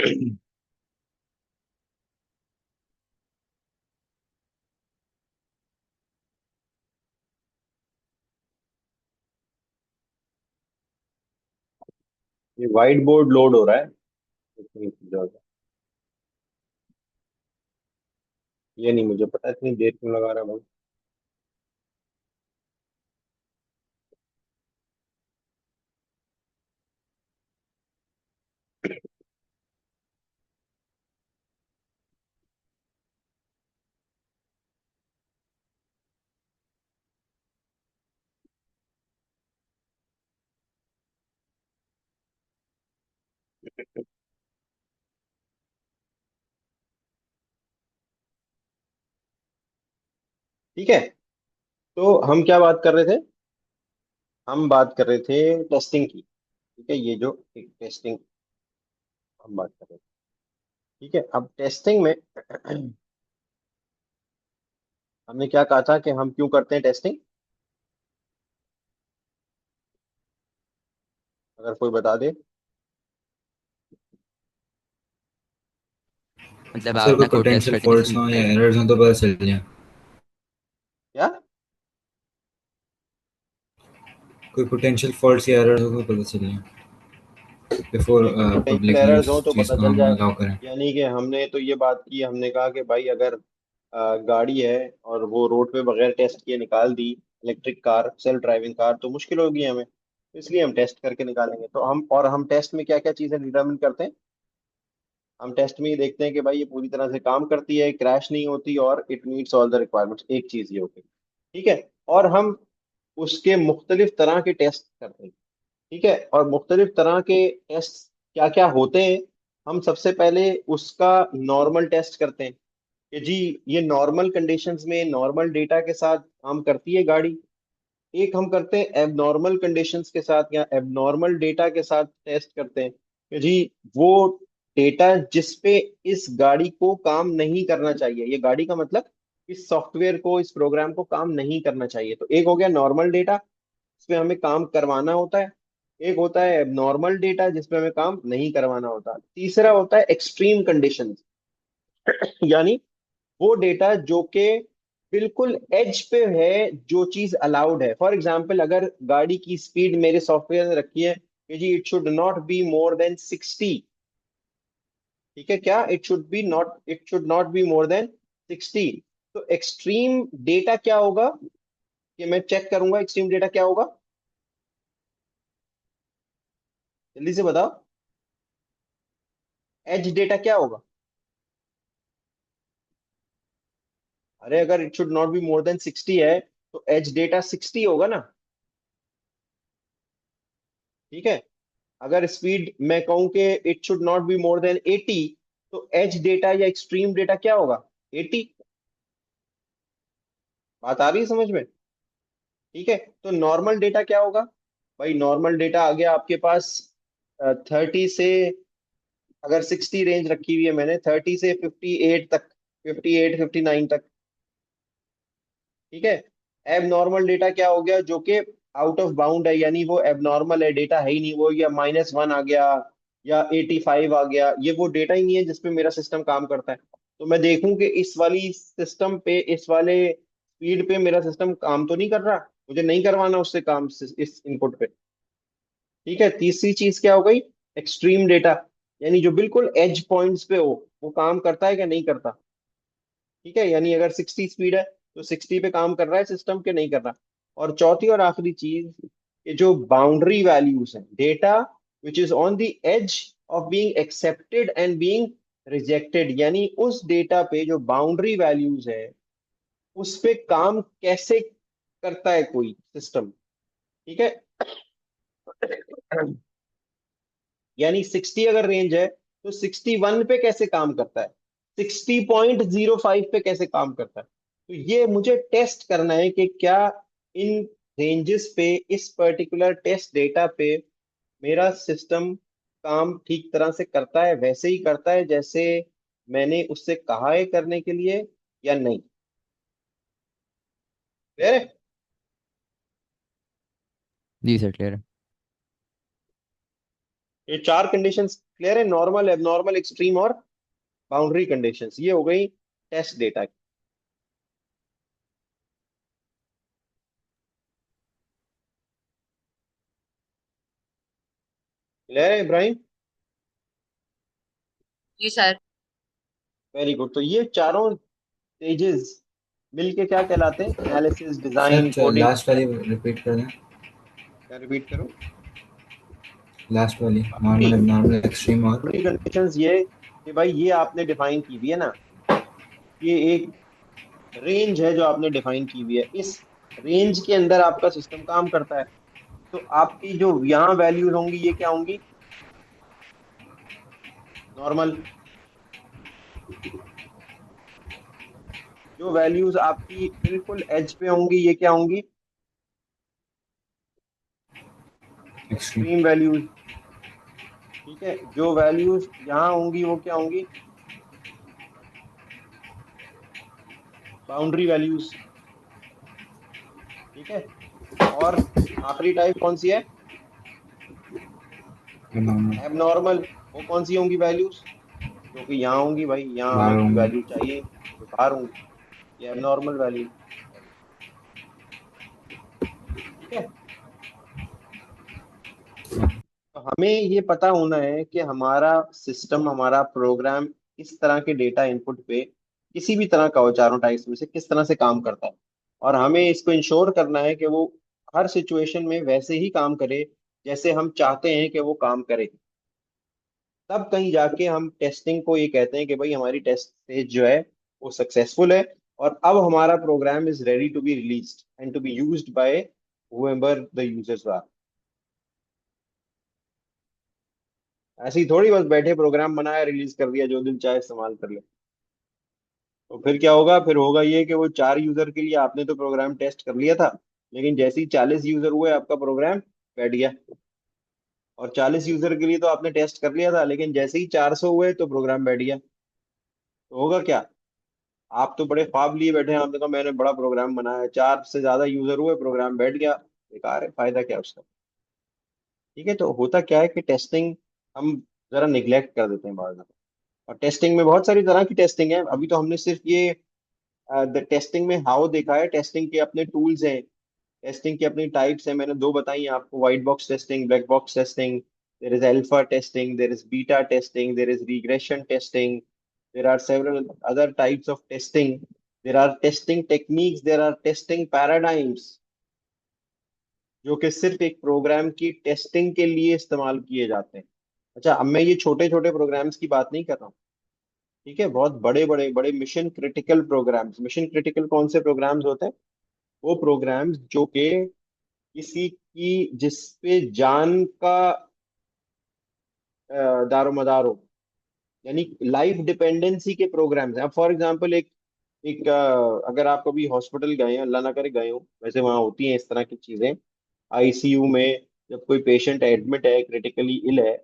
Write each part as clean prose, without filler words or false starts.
ये white board load हो रहा है। इतनी ज्यादा ये नहीं मुझे पता, इतनी देर क्यों लगा रहा है भाई। ठीक है, तो हम क्या बात कर रहे थे? हम बात कर रहे थे टेस्टिंग की। ठीक है, ये जो एक टेस्टिंग हम बात कर रहे थे। ठीक है, अब टेस्टिंग में हमने क्या कहा था कि हम क्यों करते हैं टेस्टिंग? अगर कोई बता दे। मतलब आप सर कोई अपना कोड टेस्ट पोटेंशियल करने के फॉल्ट्स लिए, हो या राइट? एरर्स हो तो पता चल जाए। क्या? कोई पोटेंशियल फॉल्ट्स या एरर्स हो तो पता चल जाए बिफोर ठीक है, पोटेंशियल पब्लिकली एरर्स उस हो तो चीज़ पता को चल हम जाए। अलाउ करें। यानी कि हमने तो ये बात की, हमने कहा कि भाई अगर गाड़ी है और वो रोड पे बगैर टेस्ट किए निकाल दी, electric car, self driving car, तो मुश्किल होगी हमें। इसलिए हम टेस्ट करके निकालेंगे। तो हम टेस्ट में क्या क्या चीजें डिटरमिन करते हैं? हम टेस्ट में ये देखते हैं कि भाई ये पूरी तरह से काम करती है, क्रैश नहीं होती, और it meets all the requirements. एक चीज ये होगी। ठीक है, और हम उसके मुख्तलिफ तरह के टेस्ट करते हैं। ठीक है, और मुख्तलिफ तरह के टेस्ट क्या क्या होते हैं? हम सबसे पहले उसका नॉर्मल टेस्ट करते हैं कि जी ये नॉर्मल कंडीशंस में नॉर्मल डेटा के साथ काम करती है गाड़ी। एक हम करते हैं एबनॉर्मल कंडीशंस के साथ या एबनॉर्मल डेटा के साथ टेस्ट करते हैं कि जी वो डेटा जिस पे इस गाड़ी को काम नहीं करना चाहिए, ये गाड़ी का मतलब इस सॉफ्टवेयर को, इस प्रोग्राम को काम नहीं करना चाहिए। तो एक हो गया नॉर्मल डेटा, जिसपे हमें काम करवाना होता है। एक होता है एबनॉर्मल डेटा जिसपे हमें काम नहीं करवाना होता। तीसरा होता है एक्सट्रीम कंडीशंस, यानी वो डेटा जो कि बिल्कुल एज पे है, जो चीज अलाउड है। फॉर एग्जाम्पल, अगर गाड़ी की स्पीड मेरे सॉफ्टवेयर ने रखी है कि जी it should not be more than 60। ठीक है, क्या it should not be more than 60। तो एक्सट्रीम डेटा क्या होगा कि मैं चेक करूंगा एक्सट्रीम डेटा क्या होगा? जल्दी से बताओ। एज डेटा क्या होगा? अरे अगर it should not be more than 60 है तो एज डेटा 60 होगा ना। ठीक है, अगर स्पीड मैं कहूं कि it should not be more then 80, तो एज डेटा या एक्सट्रीम डेटा क्या होगा? 80। बात आ रही है समझ में? ठीक है, तो नॉर्मल डेटा क्या होगा? भाई नॉर्मल डेटा आ गया आपके पास 30 से, अगर 60 रेंज रखी हुई है मैंने, 30 से 58 तक, 58 59 तक। ठीक है, एब नॉर्मल डेटा क्या हो गया जो कि आउट ऑफ बाउंड है, यानी वो एबनॉर्मल है, डेटा है ही नहीं वो, या -1 आ गया या 85 आ गया, ये वो डेटा ही नहीं है जिसपे मेरा सिस्टम काम करता है। तो मैं देखूं कि इस वाली सिस्टम पे, इस वाले स्पीड पे मेरा सिस्टम काम तो नहीं कर रहा, मुझे नहीं करवाना उससे काम इस इनपुट पे। ठीक है, तीसरी चीज क्या हो गई? एक्सट्रीम डेटा, यानी जो बिल्कुल एज पॉइंट्स पे हो, वो काम करता है क्या नहीं करता। ठीक है, यानी अगर 60 स्पीड है तो 60 पे काम कर रहा है सिस्टम के नहीं कर रहा। और चौथी और आखिरी चीज, ये जो बाउंड्री वैल्यूज हैं, data which is on the edge of being accepted and being rejected, यानी उस डेटा पे जो बाउंड्री वैल्यूज है उस पे काम कैसे करता है कोई सिस्टम। ठीक है, यानी 60 अगर रेंज है तो 61 पे कैसे काम करता है, 60.05 पे कैसे काम करता है। तो ये मुझे टेस्ट करना है कि क्या इन रेंजेस पे, इस पर्टिकुलर टेस्ट डेटा पे मेरा सिस्टम काम ठीक तरह से करता है, वैसे ही करता है जैसे मैंने उससे कहा है करने के लिए, या नहीं। क्लियर है? जी सर, क्लियर है। ये चार कंडीशंस क्लियर है? नॉर्मल, एबनॉर्मल, एक्सट्रीम और बाउंड्री कंडीशंस, ये हो गई टेस्ट डेटा की। क्लियर है इब्राहिम? जी सर। Very good. तो ये चारों स्टेजेस मिलके क्या कहलाते हैं? Analysis, design, sir coding. Last वाली रिपीट कर दें। क्या रिपीट करूं? लास्ट वाली बाउंड्री, नॉर्मल नॉर्मल एक्सट्रीम और बाउंड्री कंडीशंस ये कि भाई ये आपने डिफाइन की हुई है ना, ये एक रेंज है जो आपने डिफाइन की हुई है, इस रेंज के अंदर आपका सिस्टम काम करता है। तो आपकी जो यहाँ वैल्यूज होंगी ये क्या होंगी? नॉर्मल। जो वैल्यूज आपकी बिल्कुल एज पे होंगी ये क्या होंगी? Extreme extreme values. ठीक है, जो वैल्यूज यहाँ होंगी वो क्या होंगी? Boundary values. ठीक है। और आखिरी टाइप कौन सी है? Normal abnormal. वो कौन सी होंगी वैल्यूज? जो कि यहाँ होंगी, भाई यहाँ हमें बारह कोई होंगे। वैल्यू चाहिए जो बाहर होंगी, ये एबनॉर्मल वैल्यू। ठीक है। तो हमें ये पता होना है कि हमारा सिस्टम, हमारा प्रोग्राम इस तरह के डेटा इनपुट पे, किसी भी तरह का हो चारों टाइप्स में से, किस तरह से काम करता है। और हमें इसको इंश्योर करना है कि वो हर सिचुएशन में वैसे ही काम करे जैसे हम चाहते हैं कि वो काम करे। तब कहीं जाके हम टेस्टिंग को ये कहते हैं कि भाई हमारी टेस्ट स्टेज जो है वो सक्सेसफुल है, और अब हमारा program is ready to be released and to be used by whoever the users are. ऐसे ही थोड़ी बस बैठे प्रोग्राम बनाया रिलीज कर दिया, जो दिन चाहे इस्तेमाल कर ले। तो फिर क्या होगा? फिर होगा ये कि वो 4 यूजर के लिए आपने तो प्रोग्राम टेस्ट कर लिया था, लेकिन जैसे ही 40 यूजर हुए आपका प्रोग्राम बैठ गया। और 40 यूजर के लिए तो आपने टेस्ट कर लिया था, लेकिन जैसे ही 400 हुए तो प्रोग्राम बैठ गया। तो होगा क्या? आप तो बड़े ख्वाब लिए बैठे हैं, आपने कहा मैंने बड़ा प्रोग्राम बनाया, 4 से ज्यादा यूजर हुए, प्रोग्राम बैठ गया। बेकार है, फायदा क्या उसका? ठीक है। तो होता क्या है कि टेस्टिंग हम जरा निग्लेक्ट कर देते हैं बार बार। और टेस्टिंग में बहुत सारी तरह की टेस्टिंग है। अभी तो हमने सिर्फ ये टेस्टिंग में हाउ देखा है। टेस्टिंग के अपने टूल्स हैं, टेस्टिंग की अपनी टाइप्स हैं, मैंने दो बताई हैं आपको, white box testing, black box testing. There is alpha testing, there is beta testing, there is regression testing, there are several other types of testing, there are testing techniques, there are testing paradigms, जो कि सिर्फ एक programme की testing के लिए इस्तेमाल किए जाते हैं। अच्छा, अब मैं ये छोटे छोटे प्रोग्राम्स की बात नहीं कर रहा हूँ। ठीक है, बहुत बड़े बड़े बड़े mission critical programs. Mission critical कौन से प्रोग्राम्स होते हैं? वो प्रोग्राम्स जो कि किसी की, जिस पे जान का दारोमदार हो, यानी लाइफ डिपेंडेंसी के प्रोग्राम्स हैं। अब फॉर एग्जांपल एक एक अगर आप कभी हॉस्पिटल गए हैं, अल्लाह ना करे गए हो, वैसे वहाँ होती हैं इस तरह की चीजें, आईसीयू में जब कोई पेशेंट एडमिट है, क्रिटिकली इल है,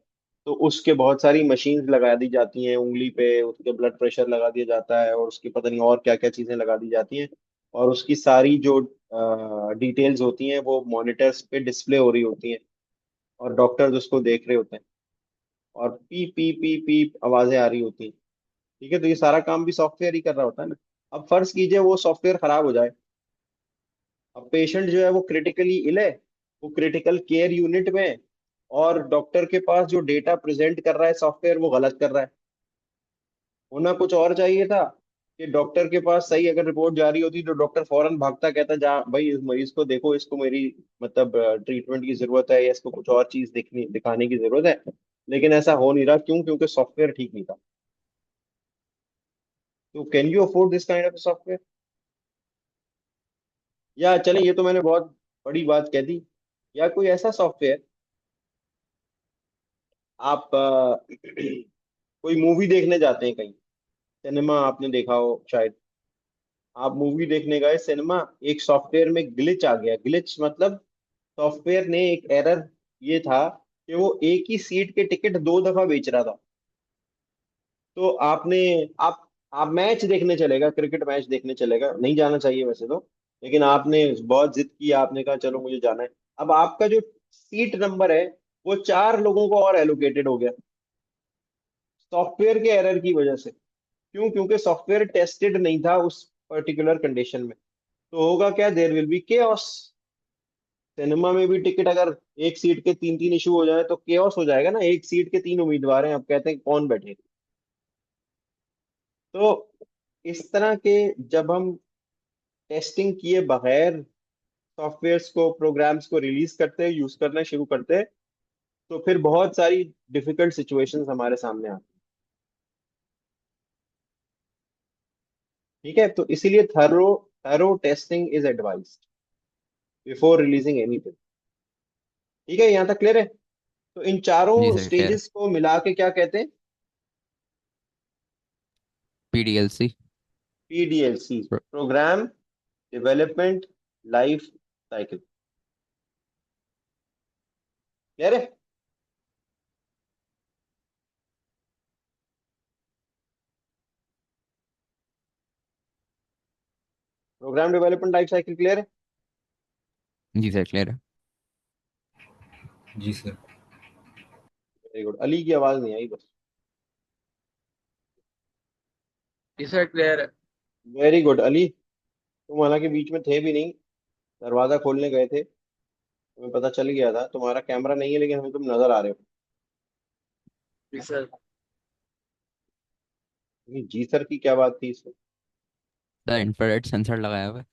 तो उसके बहुत सारी मशीन्स लगा दी जाती हैं उंगली पे, उसके ब्लड प्रेशर लगा दिया जाता है, और उसकी पता नहीं और क्या क्या चीजें लगा दी जाती हैं। और उसकी सारी जो डिटेल्स होती हैं वो मॉनिटर्स पे डिस्प्ले हो रही होती हैं, और डॉक्टर्स उसको देख रहे होते हैं, और पी पी पी पी आवाजें आ रही होती हैं। ठीक है, तो ये सारा काम भी सॉफ्टवेयर ही कर रहा होता है ना। अब फर्ज कीजिए वो सॉफ्टवेयर खराब हो जाए। अब पेशेंट जो है वो क्रिटिकली इल है, वो क्रिटिकल केयर यूनिट में है, और डॉक्टर के पास जो डेटा प्रेजेंट कर रहा है सॉफ्टवेयर वो गलत कर रहा है। होना कुछ और चाहिए था कि डॉक्टर के पास सही अगर रिपोर्ट जा रही होती तो डॉक्टर फौरन भागता, कहता जा भाई इस मरीज को देखो, इसको मेरी मतलब ट्रीटमेंट की जरूरत है, या इसको कुछ और चीज दिखनी दिखाने की जरूरत है। लेकिन ऐसा हो नहीं रहा, क्यों? क्योंकि सॉफ्टवेयर ठीक नहीं था। तो can you afford this kind of software? या चलें, ये तो मैंने बहुत बड़ी बात कह दी। या कोई ऐसा सॉफ्टवेयर, आप कोई मूवी देखने जाते हैं कहीं, सिनेमा आपने देखा हो शायद, आप मूवी देखने गए सिनेमा, एक सॉफ्टवेयर में ग्लिच आ गया। ग्लिच मतलब सॉफ्टवेयर ने एक एरर ये था कि वो एक ही सीट के टिकट 2 दफा बेच रहा था। तो आपने, आप मैच देखने चलेगा, क्रिकेट मैच देखने चलेगा, नहीं जाना चाहिए वैसे तो, लेकिन आपने बहुत जिद की, आपने कहा चलो मुझे जाना है। अब आपका जो सीट नंबर है वो 4 लोगों को और एलोकेटेड हो गया। सॉफ्टवेयर के एरर की वजह से। क्यों? क्योंकि सॉफ्टवेयर टेस्टेड नहीं था उस पर्टिकुलर कंडीशन में। तो होगा क्या, there will be chaos. Cinema में भी टिकट अगर एक सीट के तीन तीन इशू हो जाए तो केओस हो जाएगा ना। एक सीट के तीन उम्मीदवार हैं, अब कहते हैं कौन बैठे। तो इस तरह के जब हम टेस्टिंग किए बगैर सॉफ्टवेयर्स को, प्रोग्राम्स को रिलीज करते हैं, यूज करना शुरू करते हैं, तो फिर बहुत सारी डिफिकल्ट सिचुएशंस हमारे सामने आती हैं। ठीक है, तो इसीलिए thorough thorough testing is advised before releasing anything. ठीक है, यहाँ तक क्लियर है? तो इन जी चारों सर, क्लियर है। स्टेजेस को मिला के क्या कहते हैं? PDLC। PDLC, program development life cycle. Clear है? Program development life cycle clear है? जी सर, क्लियर है। जी सर। Very good. अली की आवाज नहीं आई बस। जी सर, क्लियर है। Very good Ali. तुम हालांकि बीच में थे भी नहीं, दरवाजा खोलने गए थे, तुम्हें पता चल गया था। तुम्हारा कैमरा नहीं है लेकिन हमें तुम नजर आ रहे हो। जी सर। ये जी सर की क्या बात थी इसमें? सर, इंफ्रारेड सेंसर लगाया हुआ है।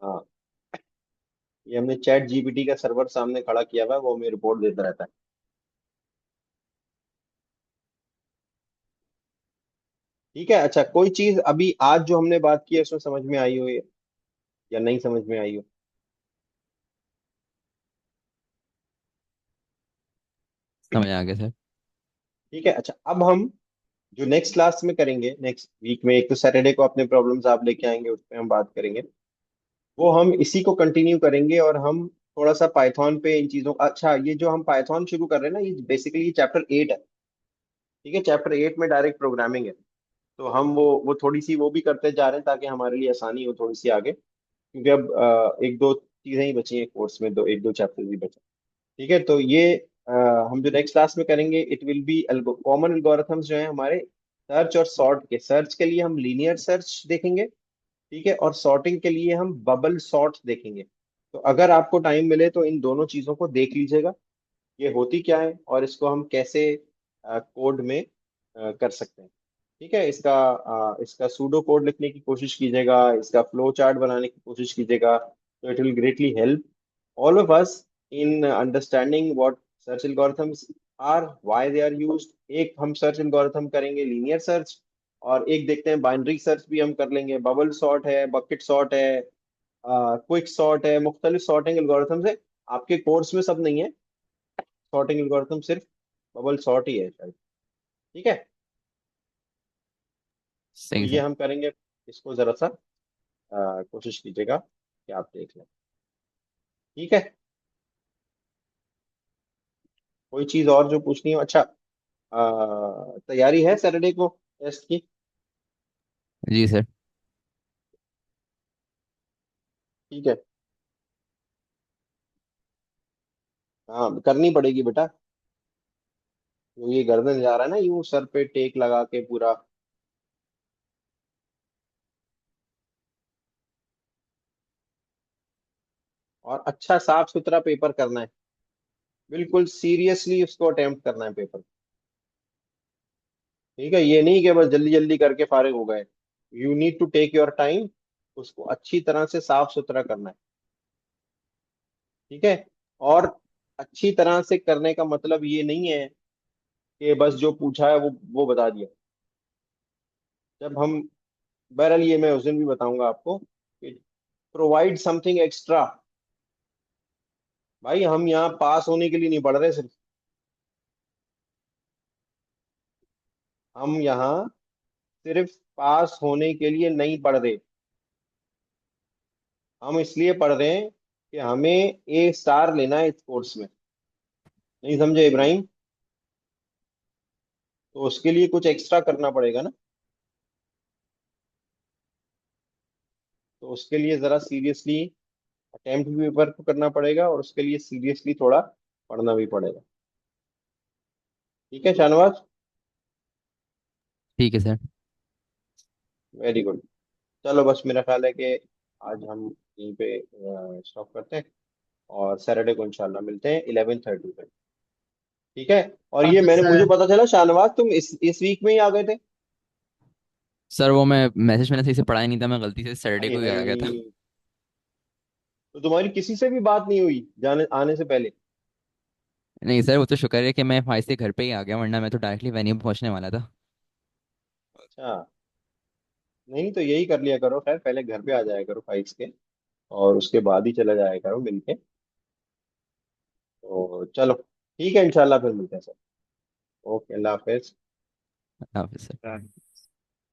हाँ, ये हमने चैट जीपीटी का सर्वर सामने खड़ा किया हुआ है, वो हमें रिपोर्ट देता रहता है। ठीक है, अच्छा कोई चीज अभी आज जो हमने बात की है उसमें समझ में आई हो या नहीं समझ में आई हो? समझ आ गया सर। ठीक है, अच्छा अब हम जो नेक्स्ट क्लास में करेंगे, नेक्स्ट वीक में, एक तो सैटरडे को अपने प्रॉब्लम्स आप लेके आएंगे, उस पर हम बात करेंगे। वो हम इसी को कंटिन्यू करेंगे और हम थोड़ा सा पाइथन पे इन चीजों, अच्छा ये जो हम पाइथन शुरू कर रहे हैं ना, ये बेसिकली चैप्टर 8 है। ठीक है, चैप्टर 8 में डायरेक्ट प्रोग्रामिंग है। तो हम वो थोड़ी सी वो भी करते जा रहे हैं ताकि हमारे लिए आसानी हो थोड़ी सी आगे, क्योंकि अब एक दो चीजें ही बची हैं कोर्स में, दो एक दो चैप्टर ही बचे। ठीक है, तो ये अ, हम जो नेक्स्ट क्लास में करेंगे, it will be common algorithms जो है हमारे सर्च और सॉर्ट के। सर्च के लिए हम लीनियर सर्च देखेंगे, ठीक है, और सॉर्टिंग के लिए हम बबल सॉर्ट देखेंगे। तो अगर आपको टाइम मिले तो इन दोनों चीजों को देख लीजिएगा, ये होती क्या है और इसको हम कैसे कोड में कर सकते हैं। ठीक है, इसका सूडो कोड लिखने की कोशिश कीजिएगा, इसका फ्लो चार्ट बनाने की कोशिश कीजिएगा, तो it will greatly help all of us in understanding what search algorithms are, why they are used. एक हम सर्च एल्गोरिथम करेंगे लीनियर सर्च, और एक देखते हैं बाइनरी सर्च भी हम कर लेंगे। बबल सॉर्ट है, बकेट सॉर्ट है, क्विक सॉर्ट है, मुख्तलिफ सॉर्टिंग एल्गोरिथम्स है। आपके कोर्स में सब नहीं है सॉर्टिंग एल्गोरिथम, सिर्फ बबल सॉर्ट ही है शायद। ठीक है, तो सही ये सर। हम करेंगे। इसको जरा सा कोशिश कीजिएगा कि आप देख लें। ठीक है, कोई चीज और जो पूछनी हो? अच्छा, तैयारी है सैटरडे को टेस्ट की? जी सर। ठीक है, हाँ करनी पड़ेगी बेटा। तो ये गर्दन जा रहा है ना यूं सर पे टेक लगा के पूरा। और अच्छा साफ सुथरा पेपर करना है, बिल्कुल सीरियसली उसको अटेम्प्ट करना है पेपर। ठीक है, ये नहीं कि बस जल्दी जल्दी करके फारिग हो गए। You need to take your time, उसको अच्छी तरह से साफ सुथरा करना है। ठीक है, और अच्छी तरह से करने का मतलब ये नहीं है कि बस जो पूछा है वो बता दिया। जब हम, बहरहाल ये मैं उस दिन भी बताऊंगा आपको कि प्रोवाइड समथिंग एक्स्ट्रा। भाई हम यहाँ पास होने के लिए नहीं पढ़ रहे सिर्फ, हम यहाँ सिर्फ पास होने के लिए नहीं पढ़ रहे। हम इसलिए पढ़ रहे हैं कि हमें A स्टार लेना है इस कोर्स में। नहीं समझे इब्राहिम? तो उसके लिए कुछ एक्स्ट्रा करना पड़ेगा ना। तो उसके लिए जरा सीरियसली अटेम्प्ट भी पेपर को करना पड़ेगा, और उसके लिए सीरियसली थोड़ा पढ़ना भी पड़ेगा। ठीक है शाहनवाज? ठीक है सर। Very good. चलो बस मेरा ख्याल है कि आज हम यहीं पे स्टॉप करते हैं, और सैटरडे को इंशाल्लाह मिलते हैं 11:30 पे। ठीक है। और ये Okay, मैंने मुझे sir. पता चला शाहनवाज तुम इस वीक में ही आ गए थे। सर वो मैं मैसेज मैंने सही से पढ़ा ही नहीं था, मैं गलती से सैटरडे हाय को ही आ गया था। हाय। तो तुम्हारी किसी से भी बात नहीं हुई जाने आने से पहले? नहीं सर, वो तो शुक्र है कि मैं भाई से घर पे ही आ गया, वरना मैं तो डायरेक्टली वेन्यू पहुंचने वाला था। अच्छा। नहीं तो यही कर लिया करो, खैर पहले घर पे आ जाया करो फाइट्स के, और उसके बाद ही चला जाया करो मिलके। तो चलो ठीक है, इंशाल्लाह फिर मिलते हैं सर। ओके, अल्लाह हाफिज। अल्लाह हाफिज़ सर।